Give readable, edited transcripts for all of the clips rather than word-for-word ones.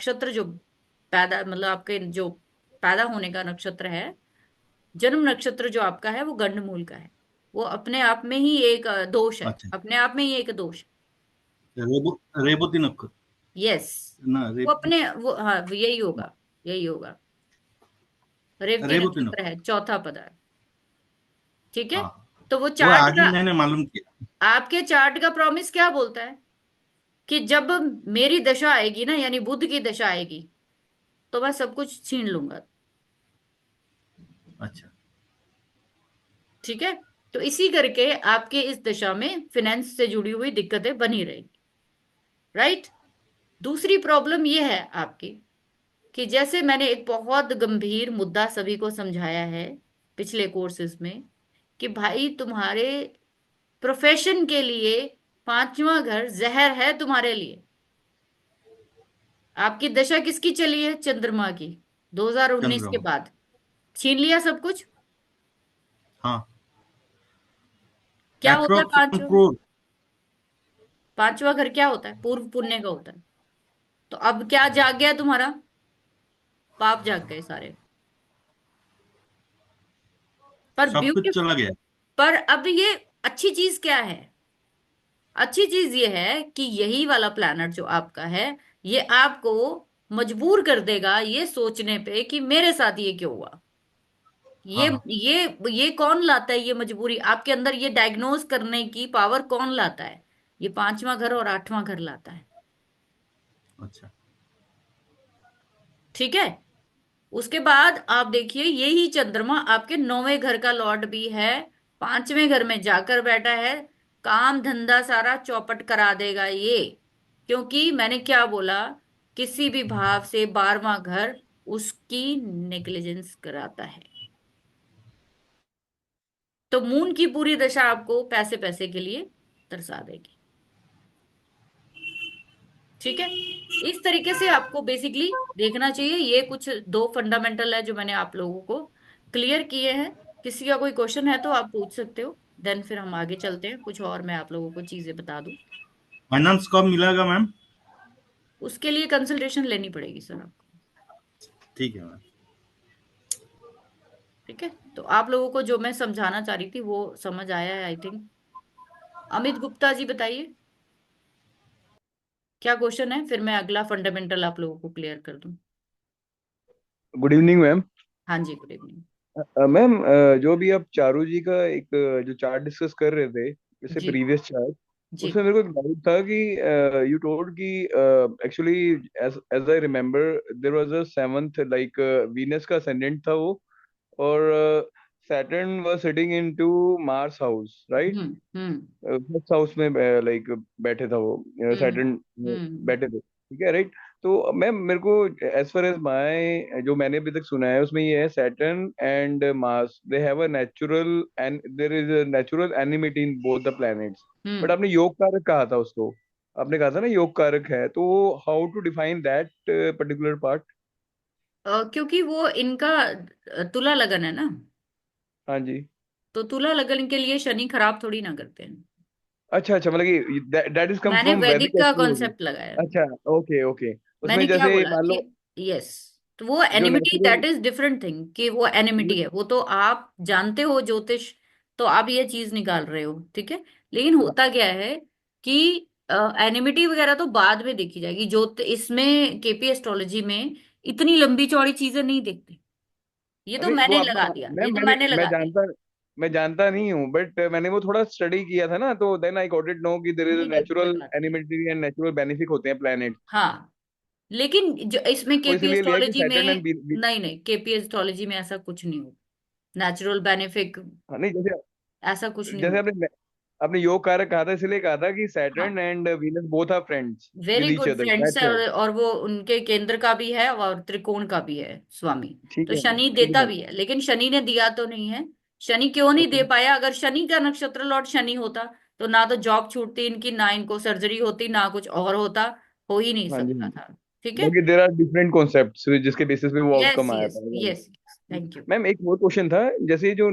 नक्षत्र जो पैदा मतलब आपके जो पैदा होने का नक्षत्र है, जन्म नक्षत्र जो आपका है वो गंडमूल का है। वो अपने आप में ही एक दोष है, अच्छा, अपने आप में ही एक दोष है। रेबो रेवती नक्षत्र यस, ना, वो अपने वो हाँ यही होगा, यही होगा। रेवती रेवती नक्षत्र है, नक्षत्र। चौथा पद है। ठीक है। हाँ, तो वो वो चार्ट आज ही का, मैंने मालूम किया। आपके चार्ट का प्रॉमिस क्या बोलता है कि जब मेरी दशा आएगी ना, यानी बुध की दशा आएगी, तो मैं सब कुछ छीन लूंगा। अच्छा। ठीक है। तो इसी करके आपके इस दशा में फिनेंस से जुड़ी हुई दिक्कतें बनी रहेंगी। राइट। दूसरी प्रॉब्लम यह है आपकी कि जैसे मैंने एक बहुत गंभीर मुद्दा सभी को समझाया है पिछले कोर्सेज में, कि भाई तुम्हारे प्रोफेशन के लिए पांचवा घर जहर है तुम्हारे लिए। आपकी दशा किसकी चली है? चंद्रमा की। 2019 के चंद्रमा। बाद छीन लिया सब कुछ। हाँ। क्या होता है अप्रोक्स पांचवा? क्रोर। पांचवा घर क्या होता है? पूर्व पुण्य का होता है। तो अब क्या जाग गया तुम्हारा? पाप जाग गए सारे। पर सब कुछ ब्यूटी, चला गया। पर अब ये अच्छी चीज क्या है? अच्छी चीज ये है कि यही वाला प्लैनेट जो आपका है, ये आपको मजबूर कर देगा ये सोचने पे कि मेरे साथ ये क्यों हुआ। ये हाँ। ये कौन लाता है ये मजबूरी आपके अंदर? ये डायग्नोज करने की पावर कौन लाता है? ये पांचवा घर और आठवां घर लाता है। अच्छा। ठीक है। उसके बाद आप देखिए, यही चंद्रमा आपके नौवें घर का लॉर्ड भी है, पांचवें घर में जाकर बैठा है। काम धंधा सारा चौपट करा देगा ये। क्योंकि मैंने क्या बोला, किसी भी भाव से 12वां घर उसकी नेग्लिजेंस कराता है। तो मून की पूरी दशा आपको पैसे पैसे के लिए तरसा देगी। ठीक है। इस तरीके से आपको बेसिकली देखना चाहिए। ये कुछ दो फंडामेंटल है जो मैंने आप लोगों को क्लियर किए हैं। किसी का कोई क्वेश्चन है तो आप पूछ सकते हो, देन फिर हम आगे चलते हैं, कुछ और मैं आप लोगों को चीजें बता दूं। फाइनेंस कब मिलेगा मैम? उसके लिए कंसल्टेशन लेनी पड़ेगी सर आपको। ठीक है मैम। ठीक है। तो आप लोगों को जो मैं समझाना चाह रही थी वो समझ आया है आई थिंक। अमित गुप्ता जी बताइए, क्या क्वेश्चन है, फिर मैं अगला फंडामेंटल आप लोगों को क्लियर कर दूं। Good evening ma'am. हाँ जी, गुड इवनिंग। मैम, जो भी आप चारू जी का एक जो चार्ट डिस्कस कर रहे थे, जैसे जी प्रीवियस चार्ट, जी। उसमें मेरे को एक डाउट था कि यू टोल्ड कि actually as as I remember there was a seventh, like Venus का असेंडेंट था वो, और Saturn was sitting into Mars house, right? Hmm. First house में लाइक बैठे था वो, हम्म सैटर्न हम्म बैठे थे, ठीक है, राइट? तो मैम मेरे को, एज फार एज माय जो मैंने अभी तक सुना है उसमें ये है, Saturn and Mars they have a natural and there is a natural enmity in both the planets. But hmm. आपने योग कारक कहा था उसको, आपने कहा था ना योग कारक है, तो how to define that particular part? क्योंकि वो इनका तुला लगन है ना। हाँ जी। तो तुला लगन के लिए शनि खराब थोड़ी ना करते हैं। अच्छा अच्छा, मतलब कि दैट इज कम मैंने फ्रॉम वैदिक वैदिक का एस्ट्रोलॉजी। कॉन्सेप्ट लगाया। अच्छा, ओके ओके। उसमें मैंने क्या जैसे बोला मान कि लो यस, तो वो जो enmity natural, that is different thing, कि वो एनिमिटी है, वो तो आप जानते हो ज्योतिष, तो आप ये चीज निकाल रहे हो। ठीक है। लेकिन होता क्या है कि एनिमिटी वगैरह तो बाद में देखी जाएगी। इसमें केपी एस्ट्रोलॉजी में इतनी लंबी चौड़ी चीजें नहीं देखते। ये तो नहीं वो मैंने आप, लगा दिया, मैं ये तो मैंने मैंने मैं लगा दिया। जानता, मैं जानता नहीं हूँ, बट मैंने वो थोड़ा स्टडी किया था ना, तो then I got it no कि देयर इज नहीं अ नहीं, कोई नेचुरल बात नहीं। एनिमिटी एंड नेचुरल बेनिफिक होते हैं प्लैनेट। हाँ, लेकिन जो इसमें तो केपी इसलिए लिया कि एस्ट्रोलॉजी सैटर्न में, एंड, नहीं नहीं, केपी एस्ट्रोलॉजी में ऐसा कुछ नहीं होगा। नेचुरल बेनिफिट हाँ नहीं, जैसे ऐसा कुछ नहीं जैसे होता। आपने आपने योग कारक कहा था, इसलिए कहा था कि सैटर्न हाँ, and Venus both are friends very with each good other, friends that's है, व्हाई। और वो उनके केंद्र का भी है और त्रिकोण का भी है स्वामी। ठीक तो है मैम, शनि ठीक है देता मैम। भी है, लेकिन शनि ने दिया तो नहीं है। शनि क्यों नहीं ओके। दे पाया? अगर शनि का नक्षत्र लॉर्ड शनि होता तो ना तो जॉब छूटती इनकी, ना इनको सर्जरी होती, ना कुछ और होता। हो ही नहीं हाँ जी, हाँ सकता जी। था। ठीक है। मतलब कि देर आर डिफरेंट कॉन्सेप्ट्स जिसके बेसिस पे वो यस आउटकम आया यस था। Yes, thank you. मैम एक और क्वेश्चन था, जैसे ये जो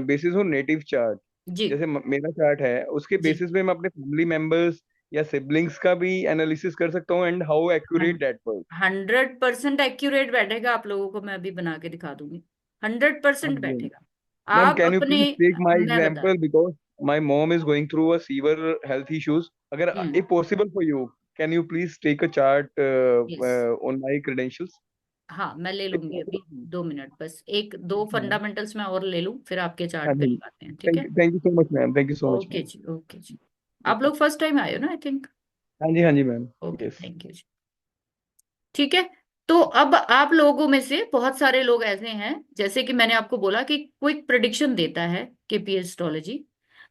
बेसिस हो नेटिव चार्ट, जी जैसे मेरा चार्ट है, उसके जी। बेसिस पे मैं अपने फैमिली मेंबर्स या सिबलिंग्स का भी एनालिसिस कर सकता हूँ, and how accurate that was? 100% accurate बैठेगा। आप लोगों को मैं अभी बना के दिखा दूंगी। 100% बैठेगा। मैम, आप कैन यू अपने, प्लीज टेक माय मैं बता, example, because my mom is going through a severe health issues. अगर hmm, if possible for you, can you please take a chart yes, on my credentials? हाँ मैं ले if लूंगी possible, अभी। 2 minute बस, एक दो फंडामेंटल्स मैं और ले लूं, फिर आपके हाँ चार्ट पे जी. लगाते हैं, ठीक है? Thank you so much ma'am, thank you so much okay ma'am. जी, ओके जी। आप लोग फर्स्ट टाइम आए हो ना, आई थिंक? हाँ जी ma'am. Okay, yes. Thank you जी। ठीक है। तो अब आप लोगों में से बहुत सारे लोग ऐसे हैं, जैसे कि मैंने आपको बोला कि क्विक प्रिडिक्शन देता है केपी एस्ट्रोलॉजी।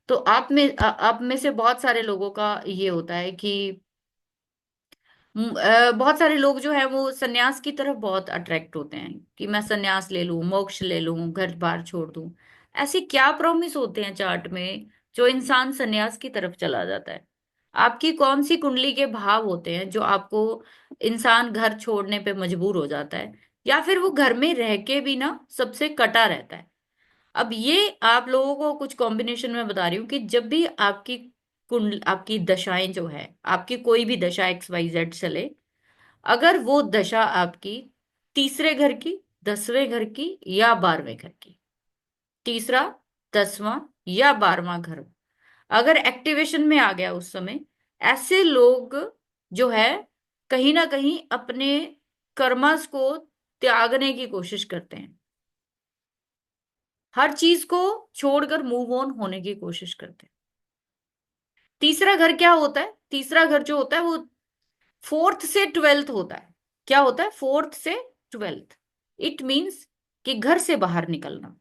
तो आप में से बहुत सारे लोगों का ये होता है कि बहुत सारे लोग जो है वो सन्यास की तरफ बहुत अट्रैक्ट होते हैं कि मैं सन्यास ले लूं, मोक्ष ले लूं, घर बार छोड़ दूं। ऐसे क्या प्रॉमिस होते हैं चार्ट में जो इंसान सन्यास की तरफ चला जाता है? आपकी कौन सी कुंडली के भाव होते हैं जो आपको इंसान घर छोड़ने पे मजबूर हो जाता है, या फिर वो घर में रह के भी ना सबसे कटा रहता है? अब ये आप लोगों को कुछ कॉम्बिनेशन में बता रही हूँ कि जब भी आपकी कुंडली, आपकी दशाएं जो है, आपकी कोई भी दशा XYZ चले, अगर वो दशा आपकी तीसरे घर की, 10वें घर की या 12वें घर की, तीसरा, 10वां या 12वां घर अगर एक्टिवेशन में आ गया उस समय, ऐसे लोग जो है कहीं ना कहीं अपने कर्मस को त्यागने की कोशिश करते हैं, हर चीज को छोड़कर मूव ऑन होने की कोशिश करते हैं। तीसरा घर क्या होता है? तीसरा घर जो होता है वो फोर्थ से ट्वेल्थ होता है। क्या होता है? फोर्थ से ट्वेल्थ। इट मीन्स कि घर से बाहर निकलना।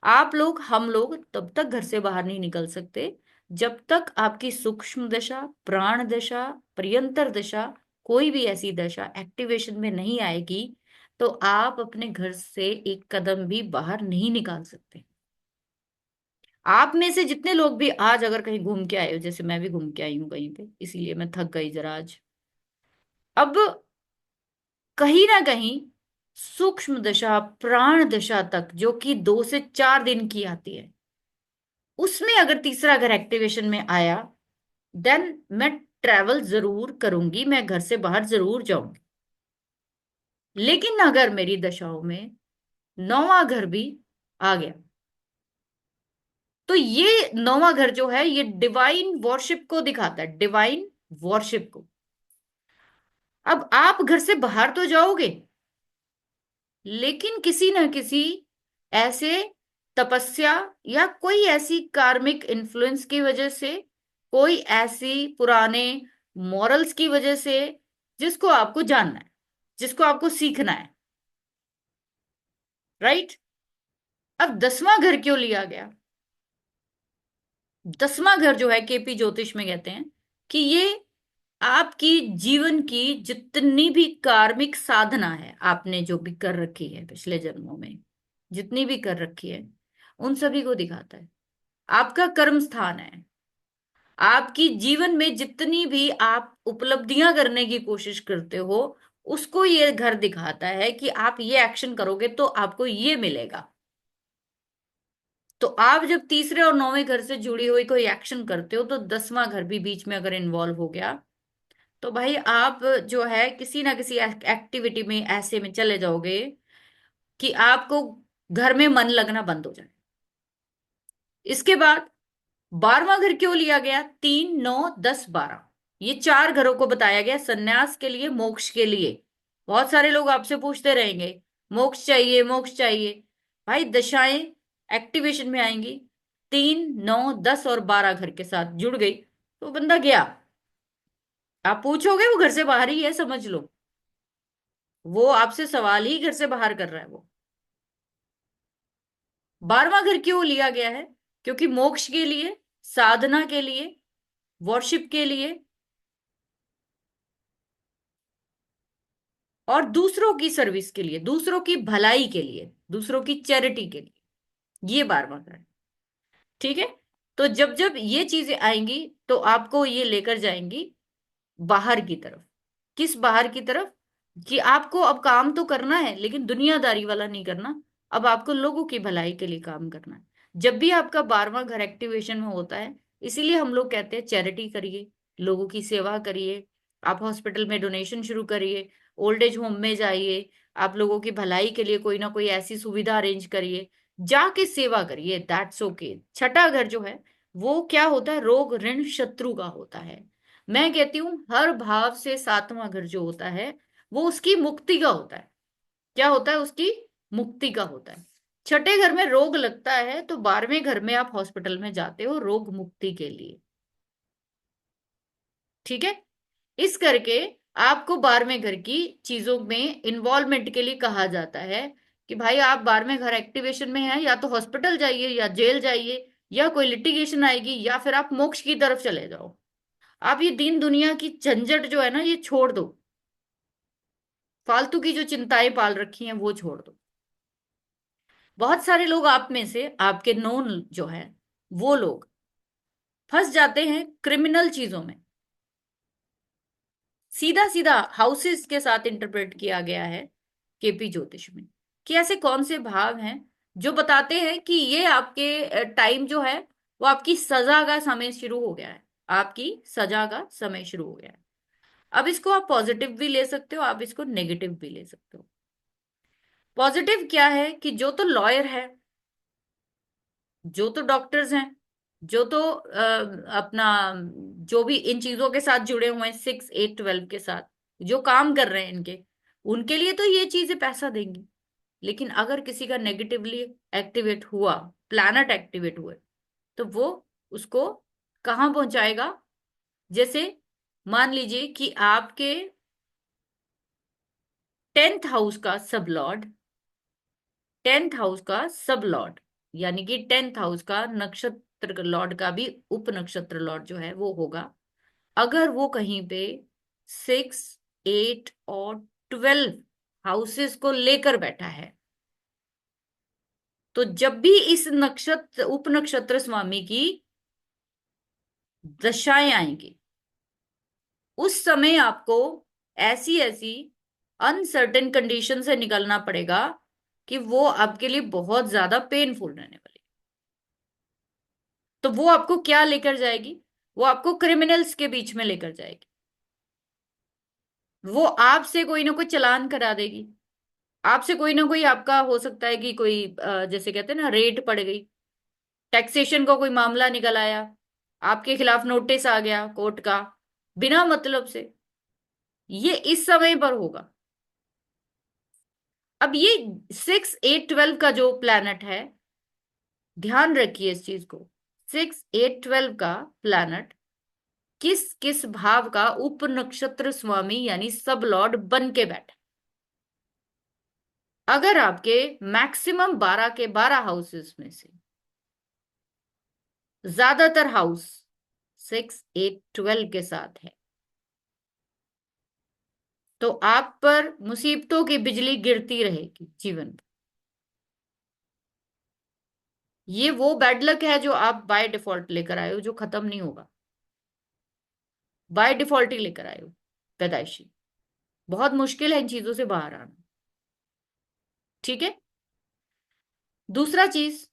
आप लोग, हम लोग तब तक घर से बाहर नहीं निकल सकते जब तक आपकी सूक्ष्म दशा, प्राण दशा, प्रियंतर दशा, कोई भी ऐसी दशा एक्टिवेशन में नहीं आएगी, तो आप अपने घर से एक कदम भी बाहर नहीं निकाल सकते। आप में से जितने लोग भी आज अगर कहीं घूम के आए हो, जैसे मैं भी घूम के आई हूं कहीं पे, इसीलिए मैं थक गई जरा आज। अब कहीं ना कहीं सूक्ष्म दशा, प्राण दशा तक, जो कि 2 से 4 दिन की आती है, उसमें अगर तीसरा घर एक्टिवेशन में आया, देन मैं ट्रैवल जरूर करूंगी, मैं घर से बाहर जरूर जाऊंगी। लेकिन अगर मेरी दशाओं में 9वां घर भी आ गया, तो ये 9वां घर जो है ये डिवाइन वॉरशिप को दिखाता है, डिवाइन वॉरशिप को। अब आप घर से बाहर तो जाओगे, लेकिन किसी न किसी ऐसे तपस्या या कोई ऐसी कार्मिक इन्फ्लुएंस की वजह से, कोई ऐसी पुराने मॉरल्स की वजह से, जिसको आपको जानना है, जिसको आपको सीखना है, राइट? अब 10वां घर क्यों लिया गया? 10वां घर जो है केपी ज्योतिष में कहते हैं कि ये आपकी जीवन की जितनी भी कार्मिक साधना है, आपने जो भी कर रखी है पिछले जन्मों में, जितनी भी कर रखी है, उन सभी को दिखाता है। आपका कर्म स्थान है। आपकी जीवन में जितनी भी आप उपलब्धियां करने की कोशिश करते हो, उसको ये घर दिखाता है कि आप ये एक्शन करोगे तो आपको ये मिलेगा। तो आप जब तीसरे और 9वें घर से जुड़ी हुई कोई एक्शन करते हो, तो 10वां घर भी बीच में अगर इन्वॉल्व हो गया, तो भाई आप जो है किसी ना किसी एक्टिविटी में ऐसे में चले जाओगे कि आपको घर में मन लगना बंद हो जाए। इसके बाद 12वां घर क्यों लिया गया? 3, 9, 10, 12, ये 4 घरों को बताया गया संन्यास के लिए, मोक्ष के लिए। बहुत सारे लोग आपसे पूछते रहेंगे, मोक्ष चाहिए, मोक्ष चाहिए। भाई दशाएं एक्टिवेशन में आएंगी, 3, 9, 10 और 12 घर के साथ जुड़ गई, तो बंदा गया। आप पूछोगे वो घर से बाहर ही है, समझ लो। वो आपसे सवाल ही घर से बाहर कर रहा है वो। 12वां घर क्यों लिया गया है? क्योंकि मोक्ष के लिए, साधना के लिए, वर्शिप के लिए, और दूसरों की सर्विस के लिए, दूसरों की भलाई के लिए, दूसरों की चैरिटी के लिए, ये 12वां घर है। ठीक है। तो जब जब ये चीजें आएंगी, तो आपको ये लेकर जाएंगी बाहर की तरफ। किस बाहर की तरफ? कि आपको अब काम तो करना है, लेकिन दुनियादारी वाला नहीं करना। अब आपको लोगों की भलाई के लिए काम करना है। जब भी आपका 12वां घर एक्टिवेशन में होता है, इसीलिए हम लोग कहते हैं चैरिटी करिए, लोगों की सेवा करिए, आप हॉस्पिटल में डोनेशन शुरू करिए, ओल्ड एज होम में जाइए, आप लोगों की भलाई के लिए कोई ना कोई ऐसी सुविधा अरेंज करिए, जाके सेवा करिए, दैट्स ओके। छठा घर जो है वो क्या होता है, रोग ऋण शत्रु का होता है। मैं कहती हूं हर भाव से सातवां घर जो होता है वो उसकी मुक्ति का होता है। क्या होता है, उसकी मुक्ति का होता है। छठे घर में रोग लगता है तो 12वें घर में आप हॉस्पिटल में जाते हो रोग मुक्ति के लिए। ठीक है, इस करके आपको 12वें घर की चीजों में इन्वॉल्वमेंट के लिए कहा जाता है कि भाई आप 12वें घर एक्टिवेशन में हैं, या तो हॉस्पिटल जाइए या जेल जाइए, या कोई लिटिगेशन आएगी, या फिर आप मोक्ष की तरफ चले जाओ। आप ये दीन दुनिया की झंझट जो है ना ये छोड़ दो, फालतू की जो चिंताएं पाल रखी हैं वो छोड़ दो। बहुत सारे लोग आप में से, आपके नोन जो है, वो लोग फंस जाते हैं क्रिमिनल चीजों में। सीधा सीधा हाउसेस के साथ इंटरप्रेट किया गया है केपी ज्योतिष में कि ऐसे कौन से भाव हैं जो बताते हैं कि ये आपके टाइम जो है वो आपकी सजा का समय शुरू हो गया है, आपकी सजा का समय शुरू हो गया है। अब इसको आप पॉजिटिव भी ले सकते हो, आप इसको नेगेटिव भी ले सकते हो। पॉजिटिव क्या है कि जो तो लॉयर है, जो तो डॉक्टर्स हैं, जो तो अपना जो भी इन चीजों के साथ जुड़े हुए हैं, 6 8 12 के साथ जो काम कर रहे हैं इनके, उनके लिए तो ये चीजें पैसा देंगी। लेकिन अगर किसी का नेगेटिवली एक्टिवेट हुआ, प्लैनेट एक्टिवेट हुए, तो वो उसको कहाँ पहुंचाएगा। जैसे मान लीजिए कि आपके 10th हाउस का सब लॉर्ड, 10th हाउस का सब लॉर्ड, यानी कि 10th हाउस का नक्षत्र लॉर्ड का भी उप नक्षत्र लॉर्ड जो है वो होगा, अगर वो कहीं पे 6 8 और 12 हाउसेस को लेकर बैठा है, तो जब भी इस नक्षत्र उप नक्षत्र स्वामी की दशाएं आएंगी, उस समय आपको ऐसी ऐसी अनसर्टेन कंडीशन से निकलना पड़ेगा कि वो आपके लिए बहुत ज्यादा पेनफुल रहने वाली। तो वो आपको क्या लेकर जाएगी, वो आपको क्रिमिनल्स के बीच में लेकर जाएगी। वो आपसे कोई ना कोई चालान करा देगी, आपसे कोई ना कोई, आपका हो सकता है कि कोई जैसे कहते हैं ना रेड पड़ गई, टैक्सेशन का कोई मामला निकल आया, आपके खिलाफ नोटिस आ गया कोर्ट का, बिना मतलब से। ये इस समय पर होगा। अब ये 6 8 12 का जो प्लैनेट है, ध्यान रखिए इस चीज को, 6 8 12 का प्लैनेट किस किस भाव का उप नक्षत्र स्वामी यानी सब लॉर्ड बन के बैठा। अगर आपके मैक्सिमम 12 के 12 हाउसेस में से ज्यादातर हाउस 6 8 12 के साथ है, तो आप पर मुसीबतों की बिजली गिरती रहेगी जीवन में। ये वो बैड लक है जो आप बाय डिफॉल्ट लेकर आए हो, जो खत्म नहीं होगा, बाय डिफॉल्ट ही लेकर आए हो, पैदाइशी। बहुत मुश्किल है इन चीजों से बाहर आना। ठीक है, दूसरा चीज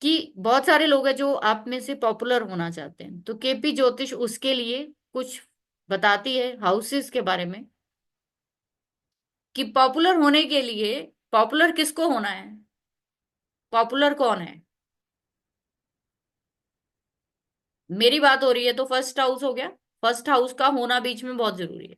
कि बहुत सारे लोग हैं जो आप में से पॉपुलर होना चाहते हैं, तो केपी ज्योतिष उसके लिए कुछ बताती है हाउसेस के बारे में कि पॉपुलर होने के लिए, पॉपुलर किसको होना है, पॉपुलर कौन है। मेरी बात हो रही है तो फर्स्ट हाउस हो गया, फर्स्ट हाउस का होना बीच में बहुत जरूरी है।